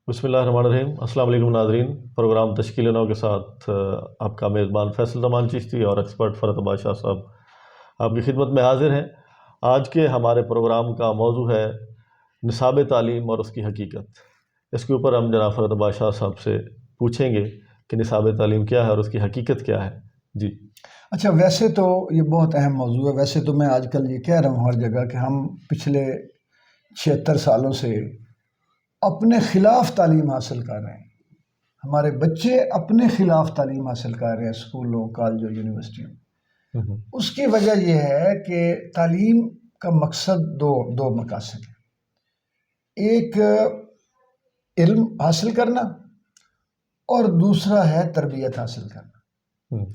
بسم اللہ الرحمن الرحیم۔ السلام علیکم ناظرین، پروگرام تشکیل نو کے ساتھ آپ کا میزبان فیصل رحمان چشتی اور ایکسپرٹ فرحت بادشاہ صاحب آپ کی خدمت میں حاضر ہیں۔ آج کے ہمارے پروگرام کا موضوع ہے نصاب تعلیم اور اس کی حقیقت۔ اس کے اوپر ہم جناب فرحت بادشاہ صاحب سے پوچھیں گے کہ نصاب تعلیم کیا ہے اور اس کی حقیقت کیا ہے۔ جی اچھا، ویسے تو یہ بہت اہم موضوع ہے۔ ویسے تو میں آج کل یہ کہہ رہا ہوں ہر جگہ کہ ہم پچھلے 76 سالوں سے اپنے خلاف تعلیم حاصل کر رہے ہیں۔ ہمارے بچے اپنے خلاف تعلیم حاصل کر رہے ہیں اسکولوں، کالجوں، یونیورسٹیوں۔ اس کی وجہ یہ ہے کہ تعلیم کا مقصد دو مقاصد ہیں، ایک علم حاصل کرنا اور دوسرا ہے تربیت حاصل کرنا۔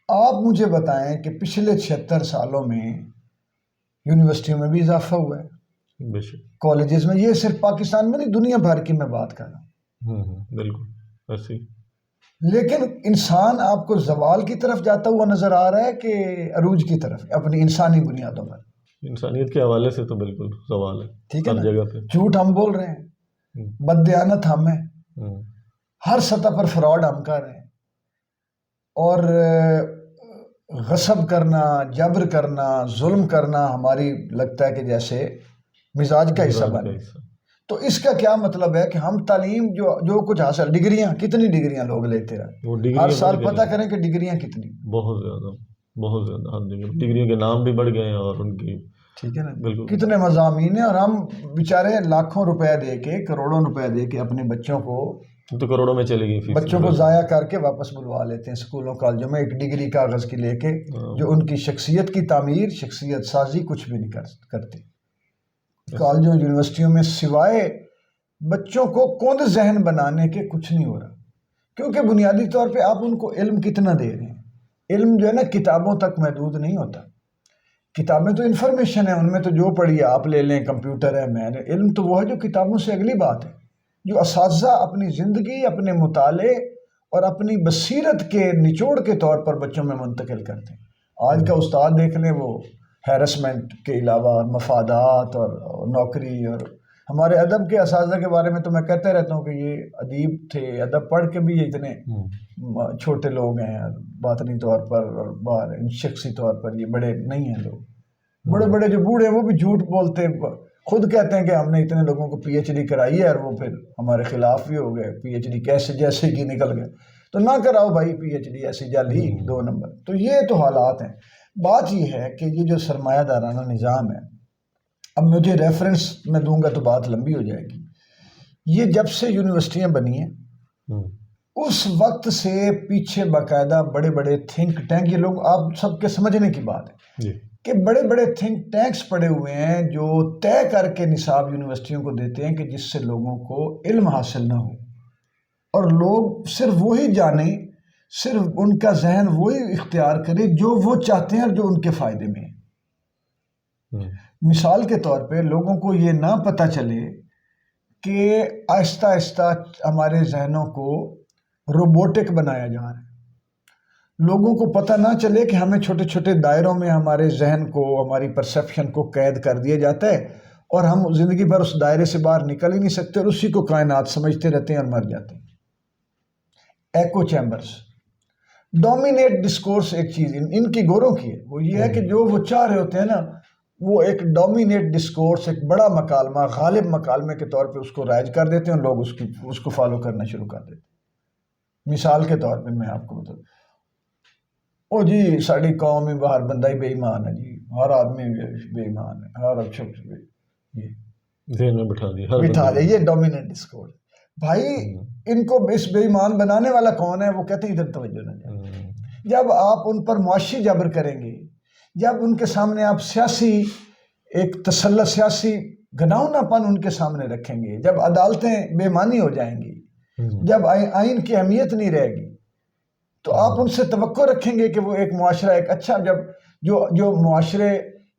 آپ مجھے بتائیں کہ پچھلے 76 سالوں میں یونیورسٹیوں میں بھی اضافہ ہوا ہے، کالجز میں، یہ صرف پاکستان میں نہیں دنیا بھر کی میں بات کر رہا ہوں۔ بالکل ایسی۔ لیکن انسان آپ کو زوال کی طرف جاتا ہوا نظر آ رہا ہے کہ عروج کی طرف، اپنی انسانی بنیادوں پر؟ انسانیت کے حوالے سے تو بالکل زوال ہے، ٹھیک ہے ہر نا؟ جگہ پہ جھوٹ ہم بول رہے ہیں، بددیانت ہم ہیں، ہر سطح پر فراڈ ہم کر رہے ہیں، اور غصب کرنا، جبر کرنا، ظلم کرنا ہماری لگتا ہے کہ جیسے مزاج کا حصہ بن گیا۔ تو اس کا کیا مطلب ہے کہ ہم تعلیم جو کچھ حاصل، ڈگریاں، کتنی ڈگریاں لوگ لیتے رہے، ہر سال پتہ کریں کہ ڈگریاں کتنی، بہت زیادہ ہر جگہ ڈگریوں کے نام بھی بڑھ گئے ہیں اور ان کی، ٹھیک ہے نا، بالکل کتنے مضامین ہیں، اور ہم بیچارے لاکھوں روپے دے کے، کروڑوں روپے دے کے اپنے بچوں کو، تو کروڑوں میں چلے گئی فیس، بچوں کو ضائع کر کے واپس بلوا لیتے ہیں اسکولوں کالجوں میں ایک ڈگری کاغذ کی لے کے، جو ان کی شخصیت کی تعمیر، شخصیت سازی کچھ بھی نہیں کرتی۔ کالجوں یونیورسٹیوں میں سوائے بچوں کو کند ذہن بنانے کے کچھ نہیں ہو رہا، کیونکہ بنیادی طور پہ آپ ان کو علم کتنا دے رہے ہیں۔ علم جو ہے نا کتابوں تک محدود نہیں ہوتا، کتابیں تو انفارمیشن ہے، ان میں تو جو پڑھی آپ لے لیں، کمپیوٹر ہے، میں نے، علم تو وہ ہے جو کتابوں سے اگلی بات ہے، جو اساتذہ اپنی زندگی، اپنے مطالعے اور اپنی بصیرت کے نچوڑ کے طور پر بچوں میں منتقل کرتے ہیں۔ آج کا استاد دیکھ لیں، وہ ہیرسمنٹ کے علاوہ مفادات اور نوکری، اور ہمارے ادب کے اساتذہ کے بارے میں تو میں کہتے رہتا ہوں کہ یہ ادیب تھے، ادب پڑھ کے بھی یہ اتنے چھوٹے لوگ ہیں، باطنی طور پر اور باہر شخصی طور پر یہ بڑے نہیں ہیں لوگ۔ بڑے بڑے جو بوڑھے ہیں وہ بھی جھوٹ بولتے، خود کہتے ہیں کہ ہم نے اتنے لوگوں کو پی ایچ ڈی کرائی ہے، اور وہ پھر ہمارے خلاف بھی ہو گئے، پی ایچ ڈی کیسے جیسے کی نکل گئے۔ تو نہ کراؤ بھائی پی ایچ ڈی، ایسی جعلی 2 نمبر۔ تو یہ تو حالات ہیں۔ بات یہ ہے کہ یہ جو سرمایہ دارانہ نظام ہے، اب مجھے ریفرنس میں دوں گا تو بات لمبی ہو جائے گی۔ یہ جب سے یونیورسٹیاں بنی ہیں اس وقت سے پیچھے باقاعدہ بڑے بڑے تھنک ٹینک، یہ لوگ آپ سب کے سمجھنے کی بات ہے کہ بڑے بڑے تھنک ٹینکس پڑے ہوئے ہیں جو طے کر کے نصاب یونیورسٹیوں کو دیتے ہیں کہ جس سے لوگوں کو علم حاصل نہ ہو، اور لوگ صرف وہی جانیں، صرف ان کا ذہن وہی اختیار کرے جو وہ چاہتے ہیں اور جو ان کے فائدے میں ہے۔ مثال کے طور پہ لوگوں کو یہ نہ پتہ چلے کہ آہستہ آہستہ ہمارے ذہنوں کو روبوٹک بنایا جا رہا ہے، لوگوں کو پتہ نہ چلے کہ ہمیں چھوٹے چھوٹے دائروں میں ہمارے ذہن کو، ہماری پرسیپشن کو قید کر دیا جاتا ہے، اور ہم زندگی بھر اس دائرے سے باہر نکل ہی نہیں سکتے، اور اسی کو کائنات سمجھتے رہتے ہیں اور مر جاتے ہیں۔ ایکو چیمبرز، ڈومینیٹ ڈسکورس ایک چیز ان کی گوروں کی ہے، وہ یہ ہے کہ جو وہ چاہ رہے ہوتے ہیں نا، وہ ایک ڈومینیٹ ڈسکورس، ایک بڑا مکالمہ، غالب مکالمے کے طور پہ اس کو رائج کر دیتے ہیں، اور لوگ اس کو فالو کرنا شروع کر دیتے ہیں۔ مثال کے طور پہ میں آپ کو بتاؤں، او جی ساری قوم میں باہر بندہ ہی بے ایمان ہے جی، ہر آدمی بے ایمان ہے، ہر اچھا یہ ذہن میں بٹھا دے، یہ ڈومینیٹ ڈسکورس۔ بھائی ان کو اس بے ایمان بنانے والا کون ہے؟ وہ کہتے ہیں ادھر توجہ نہ جائے۔ جب آپ ان پر معاشی جبر کریں گے، جب ان کے سامنے آپ سیاسی ایک تسلط، سیاسی گھناؤنا پن ان کے سامنے رکھیں گے، جب عدالتیں بے معنی ہو جائیں گی، جب آئین کی اہمیت نہیں رہے گی، تو آپ ان سے توقع رکھیں گے کہ وہ ایک معاشرہ، ایک اچھا، جب جو معاشرے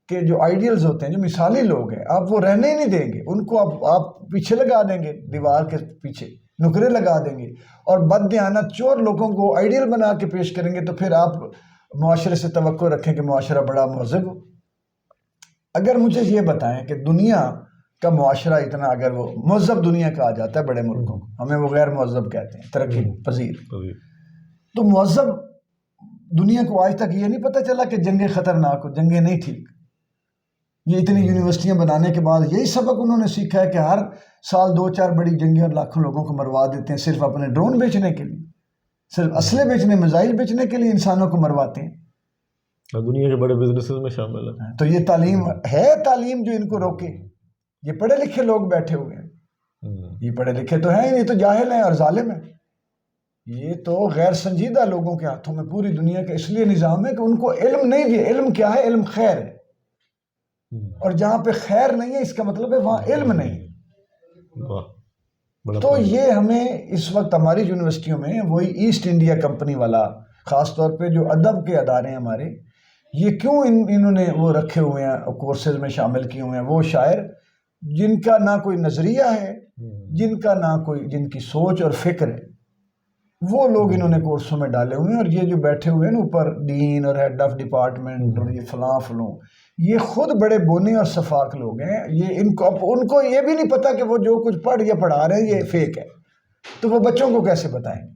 کے جو آئیڈیلز ہوتے ہیں، جو مثالی لوگ ہیں، آپ وہ رہنے ہی نہیں دیں گے، ان کو آپ پیچھے لگا دیں گے، دیوار کے پیچھے نکرے لگا دیں گے، اور بددیانت چور لوگوں کو آئیڈیل بنا کے پیش کریں گے، تو پھر آپ معاشرے سے توقع رکھیں کہ معاشرہ بڑا مہذب ہو۔ اگر مجھے یہ بتائیں کہ دنیا کا معاشرہ اتنا، اگر وہ مہذب دنیا کہا جاتا ہے بڑے ملکوں کو، ہمیں وہ غیر مہذب کہتے ہیں، ترقی پذیر، تو مہذب دنیا کو آج تک یہ نہیں پتہ چلا کہ جنگیں خطرناک ہو، جنگیں نہیں ٹھیک. یہ اتنی یونیورسٹیاں بنانے کے بعد یہی سبق انہوں نے سیکھا ہے کہ ہر سال 2-4 بڑی جنگیں اور لاکھوں لوگوں کو مروا دیتے ہیں صرف اپنے ڈرون بیچنے کے لیے، صرف اسلحے بیچنے، میزائل بیچنے کے لیے انسانوں کو مرواتے ہیں. دنیا کے بڑے بزنسز میں شامل ہے. تو یہ تعلیم ہے، تعلیم جو ان کو روکے. یہ پڑھے لکھے لوگ بیٹھے ہوئے ہیں، یہ پڑھے لکھے تو ہیں، یہ تو جاہل ہیں اور ظالم ہیں. یہ تو غیر سنجیدہ لوگوں کے ہاتھوں میں پوری دنیا کا اس لیے نظام ہے کہ ان کو علم نہیں دیا. علم کیا ہے؟ علم خیر ہے، اور جہاں پہ خیر نہیں ہے اس کا مطلب ہے وہاں علم نہیں. تو یہ ہمیں اس وقت ہماری یونیورسٹیوں میں وہی ایسٹ انڈیا کمپنی والا، خاص طور پہ جو ادب کے ادارے ہیں ہمارے، یہ کیوں انہوں نے وہ رکھے ہوئے ہیں، کورسز میں شامل کیے ہوئے ہیں وہ شاعر جن کا نہ کوئی نظریہ ہے، جن کا نہ کوئی، جن کی سوچ اور فکر ہے، وہ لوگ انہوں نے کورسوں میں ڈالے ہوئے ہیں. اور یہ جو بیٹھے ہوئے ہیں نا اوپر، ڈین اور ہیڈ آف ڈپارٹمنٹ اور یہ فلاں فلوں، یہ خود بڑے بونے اور شفاق لوگ ہیں. یہ ان کو یہ بھی نہیں پتا کہ وہ جو کچھ پڑھ یا پڑھا رہے ہیں یہ فیک ہے، تو وہ بچوں کو کیسے بتائیں گے؟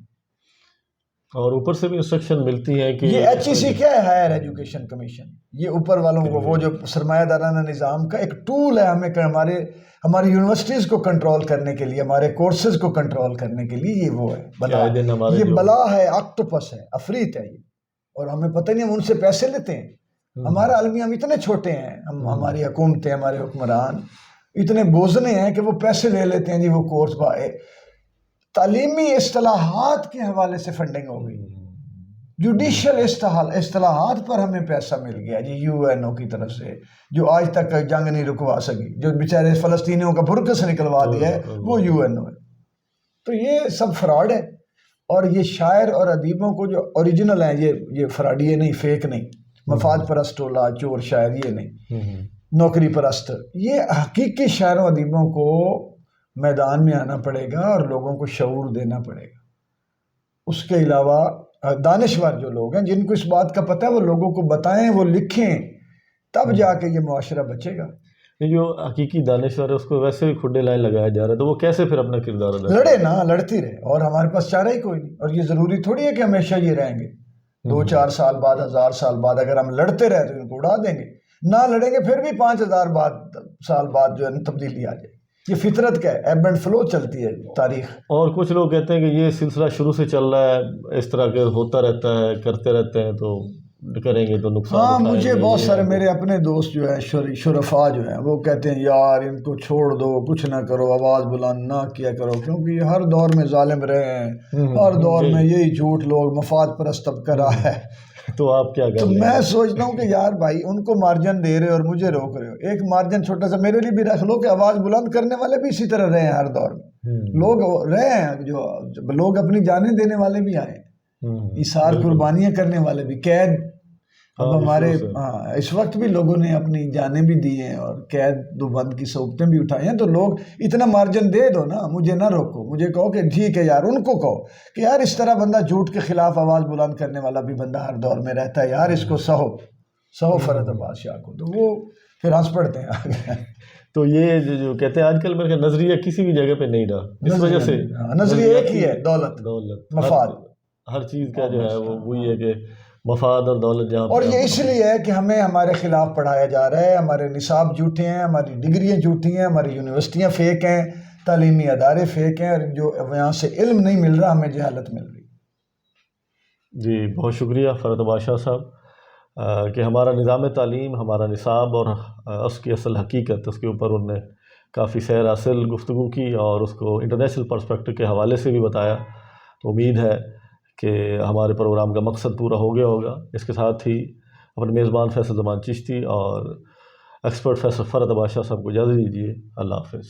اور اوپر سے بھی انسٹرکشن ملتی ہے کہ یہ HEC کیا ہے؟ Higher education commission. یہ اوپر والوں کو، وہ جو سرمایہ دارانہ نظام کا ایک ٹول ہے ہمیں، ہماری یونیورسٹیز کو کنٹرول کرنے کے لیے، ہمارے کورسز کو کنٹرول کرنے کے لیے. یہ وہ ہے بلا، یہ بلا ہے، آکٹوپس ہے، عفریت ہے یہ. اور ہمیں پتہ نہیں ہم ان سے پیسے لیتے ہیں. ہمارا عالمی، ہم اتنے چھوٹے ہیں، ہماری حکومتیں، ہمارے حکمران اتنے بوزنے ہیں کہ وہ پیسے لے لیتے ہیں. جی وہ کورس تعلیمی اصطلاحات کے حوالے سے فنڈنگ ہو گئی، جوڈیشل اصطلاحات پر ہمیں پیسہ مل گیا جی UNO کی طرف سے، جو آج تک جنگ نہیں رکوا سکی. جو بیچارے فلسطینیوں کا بھرکس نکلوا دیا ہے وہ UNO ہے. تو یہ سب فراڈ ہے. اور یہ شاعر اور ادیبوں کو جو اوریجنل ہیں، یہ فراڈی نہیں، فیک نہیں، مفاد پرست ٹولہ، چور شاعر یہ نہیں، نوکری پرست. یہ حقیقی شاعروں ادیبوں کو میدان میں آنا پڑے گا اور لوگوں کو شعور دینا پڑے گا. اس کے علاوہ دانشور جو لوگ ہیں جن کو اس بات کا پتہ ہے، وہ لوگوں کو بتائیں، وہ لکھیں، تب جا کے یہ معاشرہ بچے گا. یہ جو حقیقی دانشور ہے اس کو ویسے بھی کھڈے لائن لگایا جا رہا ہے، تو وہ کیسے پھر اپنا کردار ادا کرے؟ لڑے نا، لڑتی رہے، اور ہمارے پاس چارہ ہی کوئی نہیں. اور یہ ضروری تھوڑی ہے کہ ہمیشہ یہ رہیں گے. 2-4 سال بعد، 1000 سال بعد اگر ہم لڑتے رہے تو ان کو اڑا دیں گے. نہ لڑیں گے پھر بھی 5000 سال بعد جو ہے تبدیلی آ جائے. یہ فطرت کا ہے، ایب اینڈ فلو چلتی ہے تاریخ. اور کچھ لوگ کہتے ہیں کہ یہ سلسلہ شروع سے چل رہا ہے، اس طرح کے ہوتا رہتا ہے، کرتے رہتے ہیں، تو کریں گے تو نقصان. ہاں، مجھے بہت سارے میرے اپنے دوست جو ہیں، شرفا جو ہیں، وہ کہتے ہیں یار ان کو چھوڑ دو، کچھ نہ کرو، آواز بلند نہ کیا کرو، کیونکہ یہ ہر دور میں ظالم رہے ہیں، ہر دور میں یہی جھوٹ لوگ مفاد پرست طبقہ رہا ہے. تو آپ کیا کریں؟ تو میں سوچتا ہوں کہ یار بھائی ان کو مارجن دے رہے اور مجھے روک رہے ہو. ایک مارجن چھوٹا سا میرے لیے بھی رکھ لو کہ آواز بلند کرنے والے بھی اسی طرح رہے ہیں ہر دور میں. لوگ رہے ہیں، جو لوگ اپنی جانیں دینے والے بھی آئے ہیں، ایثار قربانیاں کرنے والے بھی. قید اب ہمارے اس وقت بھی لوگوں نے اپنی جانیں بھی دی ہیں اور قید دو بند کی صعوبتیں بھی اٹھائی ہیں. تو لوگ اتنا مارجن دے دو نا، مجھے نہ روکو، مجھے کہو کہ ٹھیک ہے یار. ان کو کہو کہ یار اس طرح بندہ جھوٹ کے خلاف آواز بلند کرنے والا بھی بندہ ہر دور میں رہتا ہے یار، اس کو سہو فرد عباس شاہ کو. تو وہ پھر ہنس پڑتے ہیں آگے. تو یہ جو کہتے ہیں آج کل میرے نظریہ کسی بھی جگہ پہ نہیں رہا، اس وجہ سے نظریہ ایک ہی ہے، دولت، مفاد. ہر چیز کا جو ہے وہ وہی ہے کہ مفاد اور دولت جہاں. اور یہ اس لیے ہے کہ ہمیں ہمارے خلاف پڑھایا جا رہا ہے، ہمارے نصاب جھوٹے ہیں، ہماری ڈگریاں جھوٹی ہیں، ہماری یونیورسٹیاں فیک ہیں، تعلیمی ادارے فیک ہیں، اور جو یہاں سے علم نہیں مل رہا، ہمیں جہالت مل رہی. جی بہت شکریہ فرحت عباس شاہ صاحب کہ ہمارا نظام تعلیم، ہمارا نصاب اور اس کی اصل حقیقت، اس کے اوپر انہوں نے کافی سیر حاصل گفتگو کی اور اس کو انٹرنیشنل پرسپیکٹو کے حوالے سے بھی بتایا. تو امید ہے کہ ہمارے پروگرام کا مقصد پورا ہو گیا ہوگا. اس کے ساتھ ہی اپنے میزبان فیصل زمان چشتی اور ایکسپرٹ فیصل فرحت عباس شاہ صاحب کو اجازت دیجیے. اللہ حافظ.